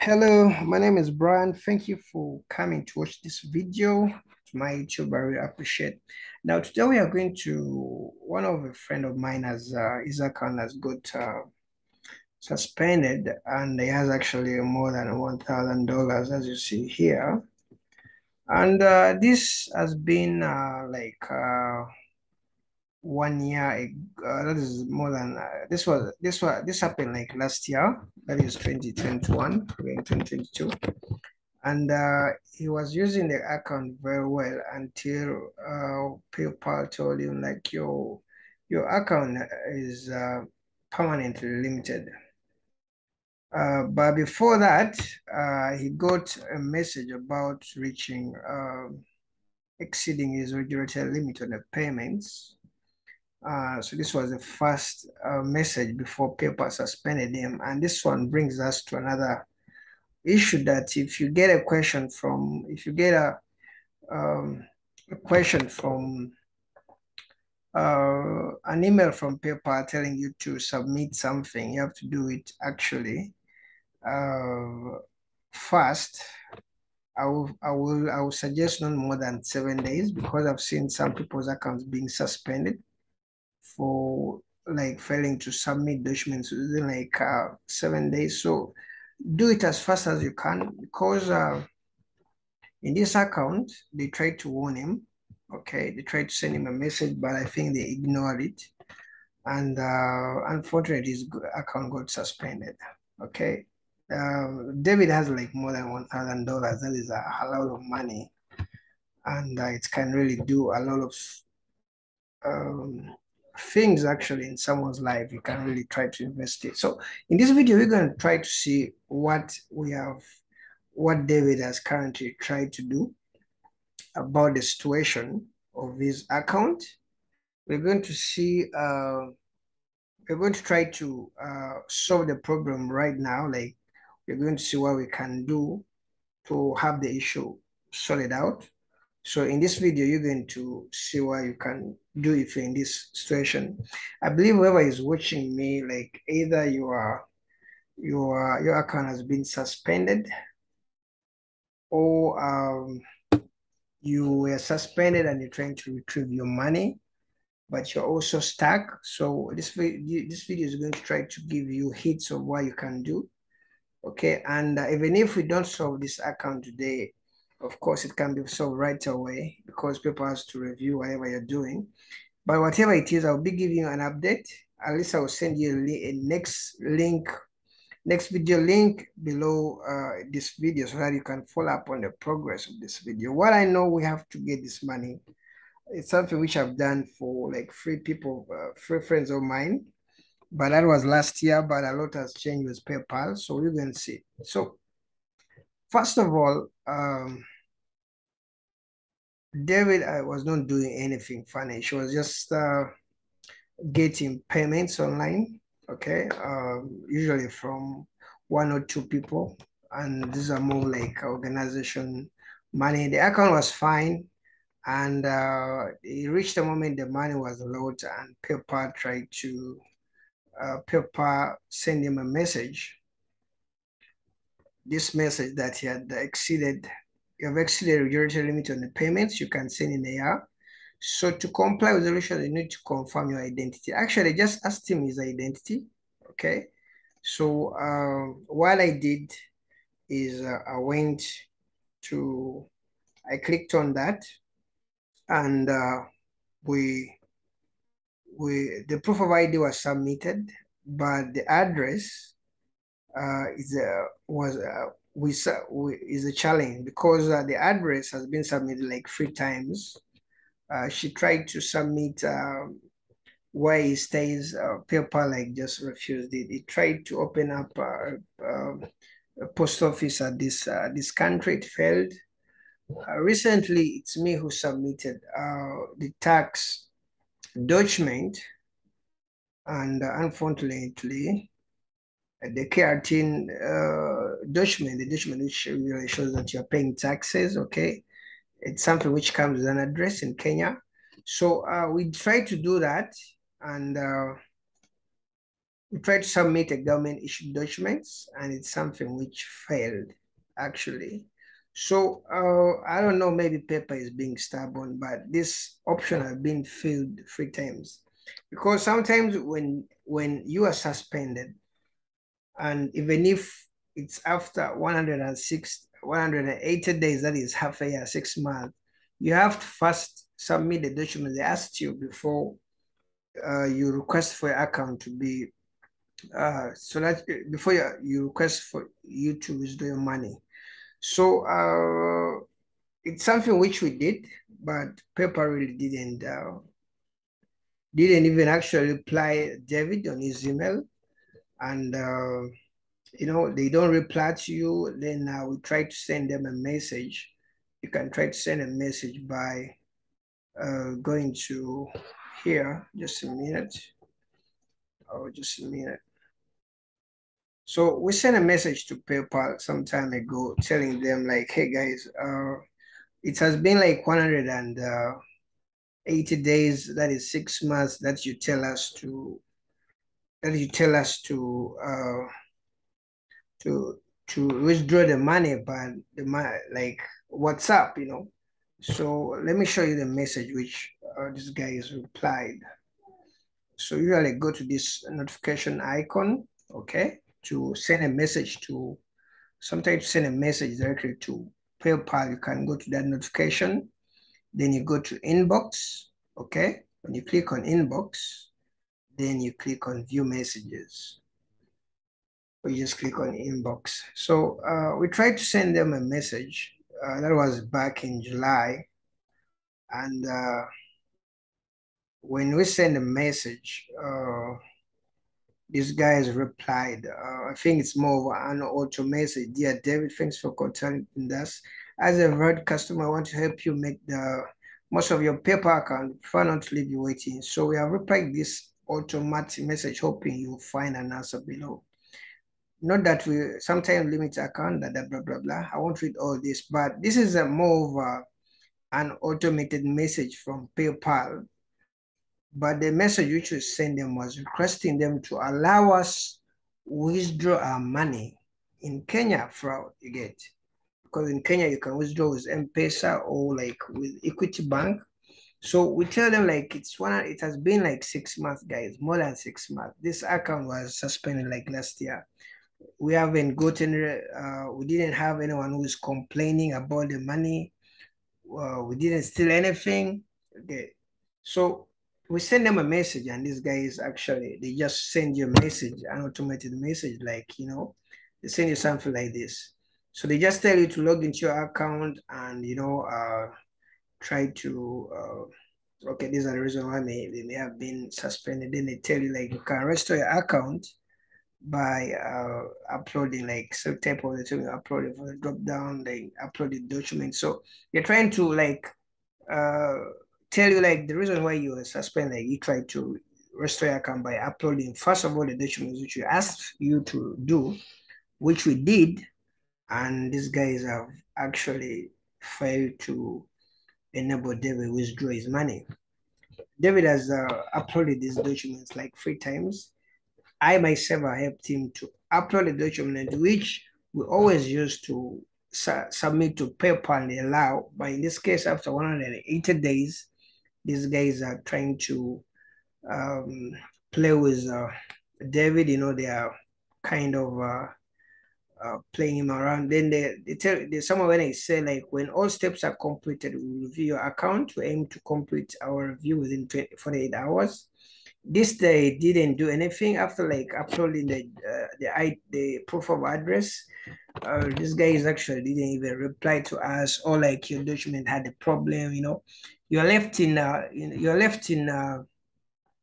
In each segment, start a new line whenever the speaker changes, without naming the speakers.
Hello, my name is Brian. Thank you for coming to watch this video to my YouTube. I really appreciate. Now, today we are going to one of a friend of mine has his account has got suspended, and he has actually more than $1,000 as you see here. And this has been 1 year ago. That is more than this happened like last year. That is 2021. We're in 2022. And he was using the account very well until PayPal told him like your account is permanently limited. But before that, he got a message about reaching exceeding his regulated limit on the payments. So this was the first message before PayPal suspended him, and this one brings us to another issue that if you get a question from, if you get a question from an email from PayPal telling you to submit something, you have to do it actually fast. I will suggest not more than 7 days, because I've seen some people's accounts being suspended for like failing to submit documents within like 7 days. So do it as fast as you can, because in this account, they tried to warn him. Okay, they tried to send him a message, but I think they ignored it. And unfortunately, his account got suspended. Okay. David has like more than $1,000. That is a lot of money. And it can really do a lot of things actually in someone's life. You can really try to invest it. So in this video, we're going to try to see what David has currently tried to do about the situation of his account. We're going to see, we're going to try to solve the problem right now. Like, we're going to see what we can do to have the issue sorted out. So in this video, you're going to see what you can do if you're in this situation. I believe whoever is watching me, like either your account has been suspended, or you were suspended and you're trying to retrieve your money, but you're also stuck. So this video is going to try to give you hints of what you can do. Okay, and even if we don't solve this account today, of course, it can be solved right away, because people has to review whatever you're doing. But whatever it is, I'll be giving you an update. At least I will send you a next video link below this video, so that you can follow up on the progress of this video. What I know, we have to get this money. It's something which I've done for like three friends of mine. But that was last year, but a lot has changed with PayPal. So we're going to see. So first of all, David was not doing anything funny. She was just getting payments online, okay, usually from one or two people. And these are more like organization money. The account was fine. And it reached the moment the money was low, and PayPal tried to PayPal send him a message. This message that you have exceeded regulatory limit on the payments you can send in a year. So to comply with the regulation, you need to confirm your identity. Actually, I just asked him his identity. Okay. So what I did is I clicked on that, and the proof of ID was submitted, but the address is a challenge, because the address has been submitted like 3 times. She tried to submit where he stays. PayPal like just refused it. It tried to open up a post office at this country. It failed. Recently, it's me who submitted the tax document, and unfortunately, the KRT document, the document which really shows that you're paying taxes, okay? It's something which comes with an address in Kenya. So we try to do that, and we tried to submit a government issued documents, and it's something which failed actually. So I don't know, maybe paper is being stubborn, but this option has been filled 3 times. Because sometimes when you are suspended, and even if it's after 180 days, that is half a year, 6 months, you have to first submit the documents they asked you before you request for your account to be so that before you request for you to withdraw your money. So it's something which we did, but paper really didn't even actually reply David on his email, and they don't reply to you. Then we try to send them a message. You can try to send a message by going to here. Just a minute. Oh, just a minute. So we sent a message to PayPal some time ago telling them like, hey guys, it has been like 180 days, that is 6 months that you tell us to to to withdraw the money, but the money like what's up, So let me show you the message which this guy has replied. So usually go to this notification icon, okay, to send a message to, sometimes send a message directly to PayPal. You can go to that notification, then you go to inbox, okay? When you click on inbox, then you click on view messages. Or you just click on inbox. So we tried to send them a message. That was back in July. And when we send a message, this guy has replied. I think it's more of an auto message. Dear David, thanks for contacting us. As a Vert customer, I want to help you make the most of your PayPal account. Prefer not to leave you waiting. So we have replied this automatic message, hoping you'll find an answer below. Not that we sometimes limit account, blah, blah, blah. I won't read all this, but this is a more of an automated message from PayPal. But the message which we sent them was requesting them to allow us withdraw our money in Kenya fraud, you get. Because in Kenya, you can withdraw with M-Pesa or like with Equity Bank. So we tell them like it has been like 6 months, guys, more than 6 months. This account was suspended like last year. We haven't gotten, we didn't have anyone who is complaining about the money. We didn't steal anything. Okay. So we send them a message, and these guys actually, they just send you a message, an automated message, like, they send you something like this. So they just tell you to log into your account and, try to, okay, these are the reasons why they may have been suspended. Then they tell you like you can restore your account by uploading like some type of the thing, uploading for the drop down, they upload the document. So they're trying to like tell you like the reason why you were suspended, like you try to restore your account by uploading first of all the documents which we asked you to do, which we did, and these guys have actually failed to enable David withdraw his money. David has uploaded these documents like 3 times. I myself helped him to upload the document, which we always use to submit to PayPal and allow. But in this case, after 180 days, these guys are trying to play with David. They are kind of playing him around. Then they tell somewhere when they say like when all steps are completed, we review your account. We aim to complete our review within 48 hours. This they didn't do anything after like uploading the proof of address. This guy is actually didn't even reply to us, or like your document had a problem. You're left in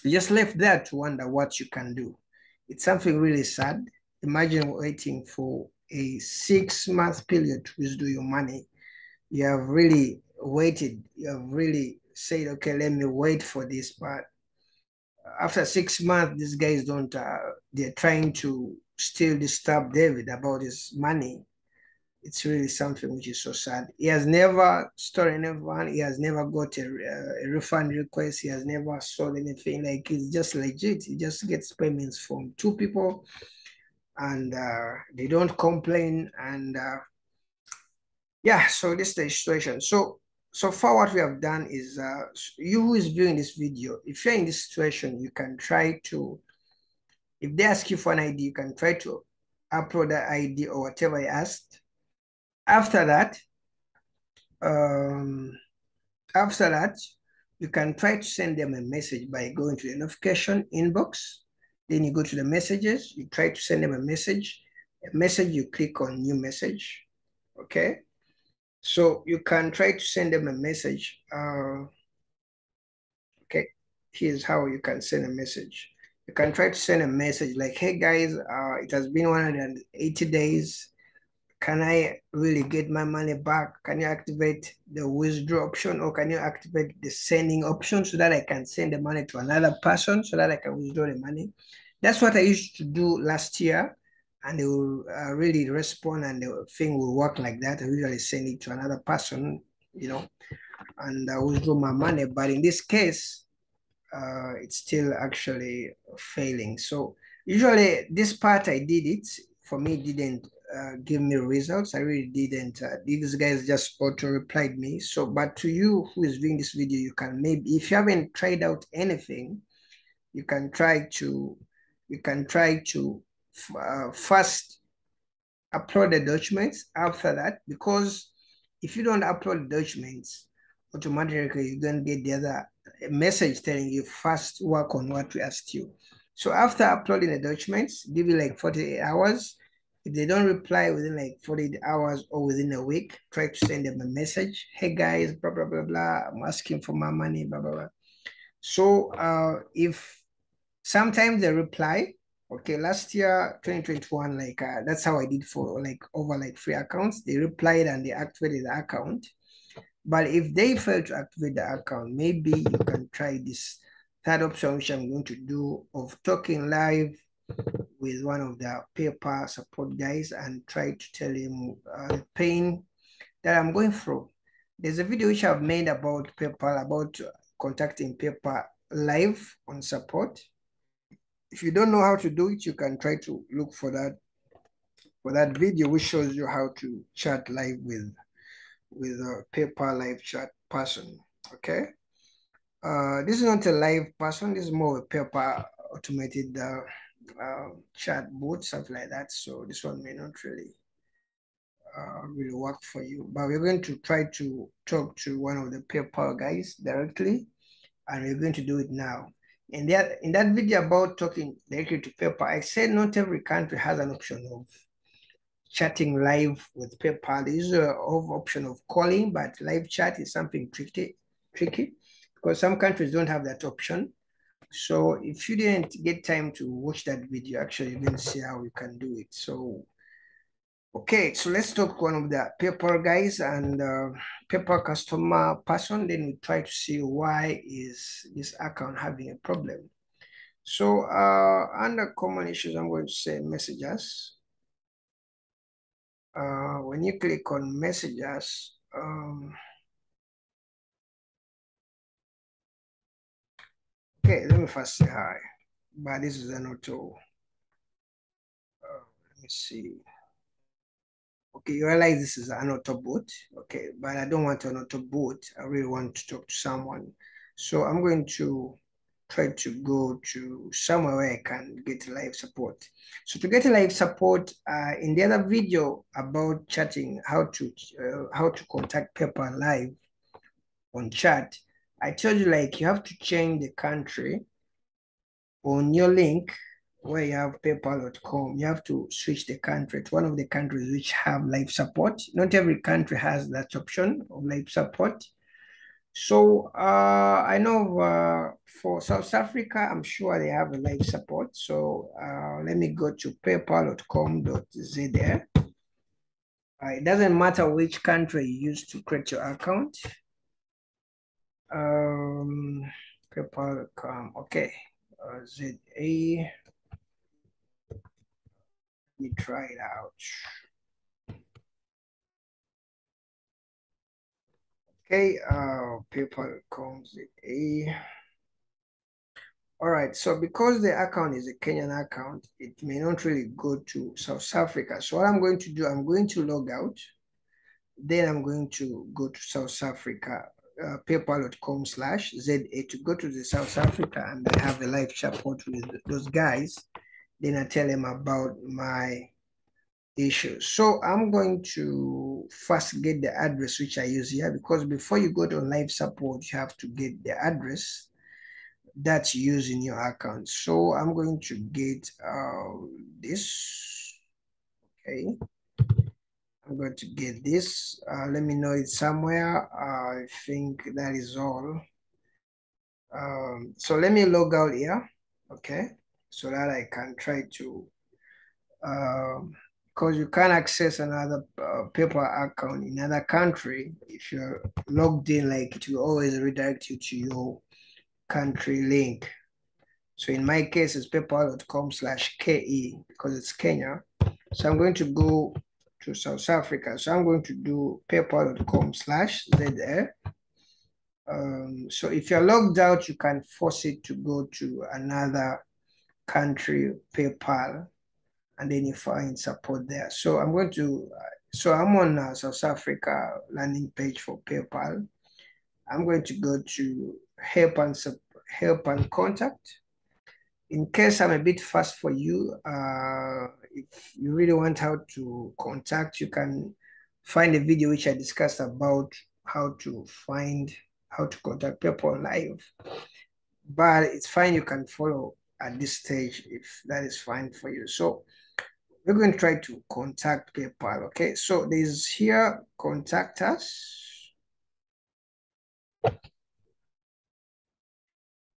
you just left there to wonder what you can do. It's something really sad. Imagine waiting for a 6 month period to withdraw your money. You have really waited. You have really said, okay, let me wait for this, but after 6 months, these guys don't, they're trying to still disturb David about his money. It's really something which is so sad. He has never stolen anyone. He has never got a refund request. He has never sold anything. Like, it's just legit. He just gets payments from two people, and they don't complain. And yeah, so this is the situation. So far what we have done is, you who is viewing this video, if you're in this situation, you can try to, if they ask you for an ID, you can try to upload that ID or whatever you asked. After that, um, after that, you can try to send them a message by going to the notification inbox. Then you go to the messages, you try to send them a message, you click on new message, okay? So you can try to send them a message. Okay, here's how you can send a message. You can try to send a message like, hey guys, it has been 180 days. Can I really get my money back? Can you activate the withdraw option, or can you activate the sending option so that I can send the money to another person so that I can withdraw the money? That's what I used to do last year, and they will really respond, and the thing will work like that. I usually send it to another person, and I withdraw my money. But in this case, it's still actually failing. So usually this part I did it, for me didn't give me results. I really didn't. These guys just auto replied me. So, but to you who is viewing this video, you can maybe, if you haven't tried out anything, you can try to, first upload the documents after that, because if you don't upload the documents, automatically you're going to get the other message telling you first work on what we asked you. So after uploading the documents, give you like 48 hours. If they don't reply within like 48 hours or within a week, try to send them a message. Hey guys, blah, blah, blah, blah. I'm asking for my money, blah, blah, blah. So if sometimes they reply, okay, last year, 2021, like that's how I did for like over like 3 accounts. They replied and they activated the account. But if they fail to activate the account, maybe you can try this third option, which I'm going to do, of talking live with one of the PayPal support guys and try to tell him the pain that I'm going through. There's a video which I've made about PayPal, about contacting PayPal live on support. If you don't know how to do it, you can try to look for that video which shows you how to chat live with a PayPal live chat person. Okay. This is not a live person. This is more a PayPal automated chat bot, stuff like that. So this one may not really work for you. But we're going to try to talk to one of the PayPal guys directly, and we're going to do it now. In that video about talking directly to PayPal, I said not every country has an option of chatting live with PayPal. There is an option of calling, but live chat is something tricky because some countries don't have that option. So if you didn't get time to watch that video, actually you're going to see how you can do it. So okay, so let's talk to one of the PayPal guys and PayPal customer person. Then we try to see why is this account having a problem. So under common issues, I'm going to say messages. When you click on messages, okay, let me first say hi. But this is an auto. Let me see. Okay, you realize this is an auto bot. Okay, but I don't want an auto bot. I really want to talk to someone. So I'm going to try to go to somewhere where I can get live support. So to get live support, in the other video about chatting, how to contact PayPal live on chat, I told you like you have to change the country on your link where you have paypal.com. You have to switch the country to one of the countries which have live support. Not every country has that option of live support. So I know for South Africa, I'm sure they have a live support. So let me go to paypal.com.z there. It doesn't matter which country you use to create your account. PayPal.com, okay. ZA, let me try it out. Okay, PayPal comes a. All right, so because the account is a Kenyan account, it may not really go to South Africa. So what I'm going to do, I'm going to log out. Then I'm going to go to South Africa, paypal.com/ZA to go to the South Africa, and I have a live chat with those guys. Then I tell them about my issue. So I'm going to first get the address which I use here, because before you go to live support, you have to get the address that you use in your account. So I'm going to get this. Okay, I'm going to get this. Let me know it somewhere. I think that is all. So let me log out here. Okay, so that I can try to because you can't access another PayPal account in another country. If you're logged in, like, it will always redirect you to your country link. So in my case, it's paypal.com/KE because it's Kenya. So I'm going to go to South Africa. So I'm going to do paypal.com/ZA. So if you're logged out, you can force it to go to another country PayPal, and then you find support there. So I'm going to, so I'm on South Africa landing page for PayPal. I'm going to go to help and contact. In case I'm a bit fast for you, if you really want how to contact, you can find a video which I discussed about how to contact PayPal live. But it's fine, you can follow at this stage if that is fine for you. So we're going to try to contact PayPal. Okay, so there's here contact us.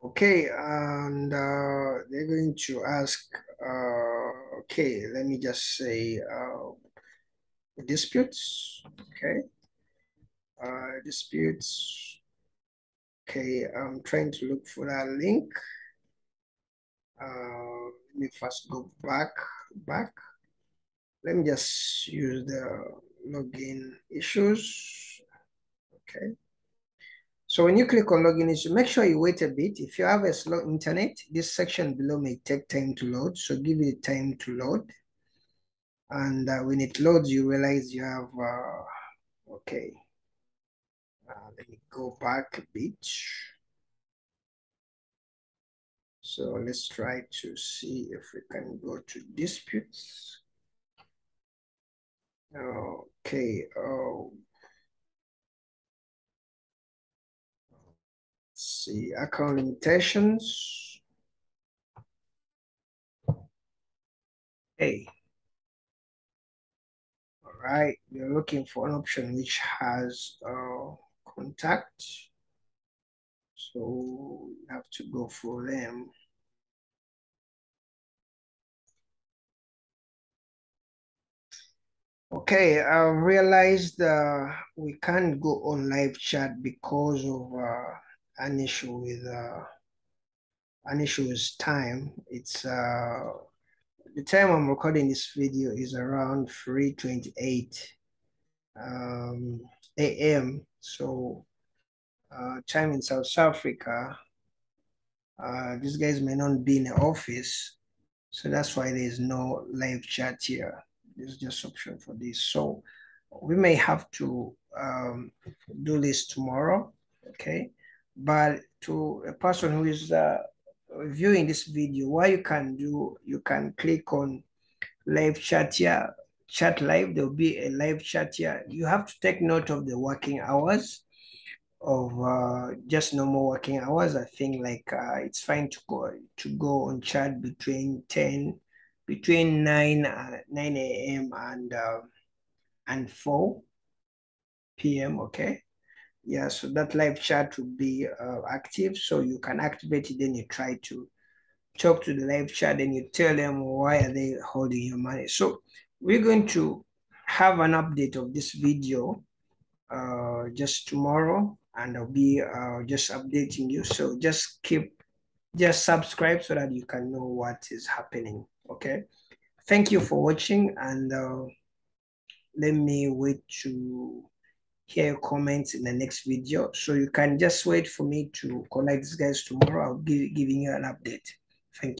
Okay, and they're going to ask, okay, let me just say disputes. Okay, disputes. Okay, I'm trying to look for that link. Let me first go back. Let me just use the login issues. Okay. So when you click on login issue, make sure you wait a bit. If you have a slow internet, this section below may take time to load. So give it time to load. And when it loads, you realize you have, okay. Let me go back a bit. So let's try to see if we can go to disputes. Okay. Let's see, account limitations. Hey. All right, we're looking for an option which has contact. So you have to go for them. Okay, I realized we can't go on live chat because of an issue with time. It's the time I'm recording this video is around 3:28 a.m. So time in South Africa, these guys may not be in the office. So that's why there's no live chat here. There's just option for this. So we may have to do this tomorrow, okay? But to a person who is viewing this video, what you can do, you can click on live chat here, chat live. There'll be a live chat here. You have to take note of the working hours of just normal working hours. I think like it's fine to go on chat between 9 a.m. and 4 p.m. Okay. Yeah, so that live chat will be active, so you can activate it. Then you try to talk to the live chat, and you tell them why are they holding your money. So we're going to have an update of this video just tomorrow, and I'll be just updating you. So just subscribe so that you can know what is happening. Okay. Thank you for watching, and let me wait to hear your comments in the next video. So you can just wait for me to collect these guys tomorrow. I'll be giving you an update.